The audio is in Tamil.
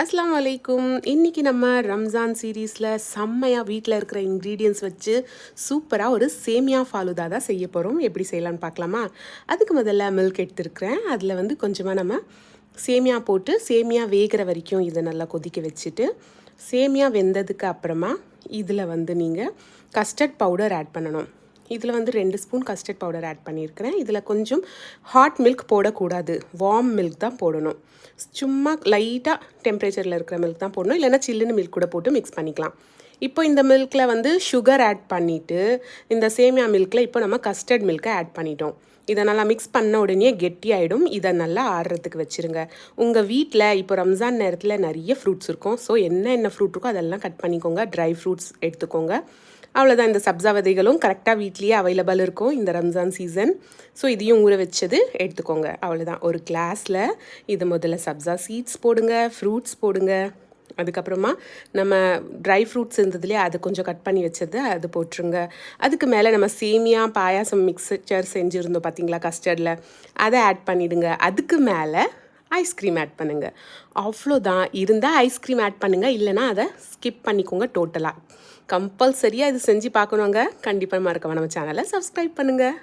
அஸ்ஸலாமு அலைக்கும். இன்னைக்கு நம்ம ரம்ஜான் சீரீஸில் செம்மையாக வீட்டில் இருக்கிற இன்க்ரீடியன்ஸ் வச்சு சூப்பராக ஒரு சேமியா ஃபாலுதா தான் செய்ய போகிறோம். எப்படி செய்யலான்னு பார்க்கலாமா? அதுக்கு முதல்ல மில்க் எடுத்துருக்கிறேன். அதில் வந்து கொஞ்சமாக நம்ம சேமியா போட்டு சேமியா வேகிற வரைக்கும் இதை நல்லா கொதிக்க வச்சுட்டு, சேமியா வெந்ததுக்கு அப்புறமா இதில் வந்து நீங்கள் கஸ்டர்ட் பவுடர் ஆட் பண்ணணும். இதில் வந்து 2 ஸ்பூன் கஸ்டர்ட் பவுடர் ஆட் பண்ணியிருக்கிறேன். இதில் கொஞ்சம் ஹாட் மில்க் போடக்கூடாது, வார்ம் மில்க் தான் போடணும். சும்மா லைட்டாக டெம்பரேச்சரில் இருக்கிற மில்க் தான் போடணும், இல்லைன்னா சில்லுன்னு மில்க் கூட போட்டு மிக்ஸ் பண்ணிக்கலாம். இப்போ இந்த மில்கில் வந்து சுகர் ஆட் பண்ணிவிட்டு இந்த சேமியா மில்கில் இப்போ நம்ம கஸ்டர்ட் மில்க்கை ஆட் பண்ணிட்டோம். இதை நல்லா மிக்ஸ் பண்ண உடனே கெட்டியாயிடும். இதை நல்லா ஆறுறதுக்கு வச்சுருங்க. உங்கள் வீட்டில் இப்போ ரம்ஜான் நேரத்தில் நிறைய ஃப்ரூட்ஸ் இருக்கும். ஸோ என்ன ஃப்ரூட் இருக்கோ அதெல்லாம் கட் பண்ணிக்கோங்க. ட்ரை ஃப்ரூட்ஸ் எடுத்துக்கோங்க. அவ்வளோதான். இந்த சப்ஸா விதைகளும் கரெக்டாக வீட்லேயே அவைலபிள் இருக்கும் இந்த ரம்ஜான் சீசன். ஸோ இதையும் ஊற வச்சது எடுத்துக்கோங்க. அவ்வளோதான். ஒரு கிளாஸில் இது முதல்ல சப்ஸா சீட்ஸ் போடுங்க, ஃப்ரூட்ஸ் போடுங்க. அதுக்கப்புறமா நம்ம ட்ரை ஃப்ரூட்ஸ் இருந்ததுலேயே அது கொஞ்சம் கட் பண்ணி வச்சது அது போட்டுருங்க. அதுக்கு மேலே நம்ம சேமியா பாயாசம் மிக்சர் செஞ்சுருந்தோம் பார்த்தீங்களா கஸ்டர்டில், அதை ஆட் பண்ணிவிடுங்க. அதுக்கு மேலே ஐஸ்கிரீம் ஆட் பண்ணுங்கள். அவ்வளோதான். இருந்தால் ஐஸ்கிரீம் ஆட் பண்ணுங்கள், இல்லைனா அதை ஸ்கிப் பண்ணிக்கோங்க டோட்டலாக. கம்பல்சரியாக இது செஞ்சு பார்க்கணுங்க. கண்டிப்பாக மறக்காம நம்ம சேனலை சப்ஸ்கிரைப் பண்ணுங்கள்.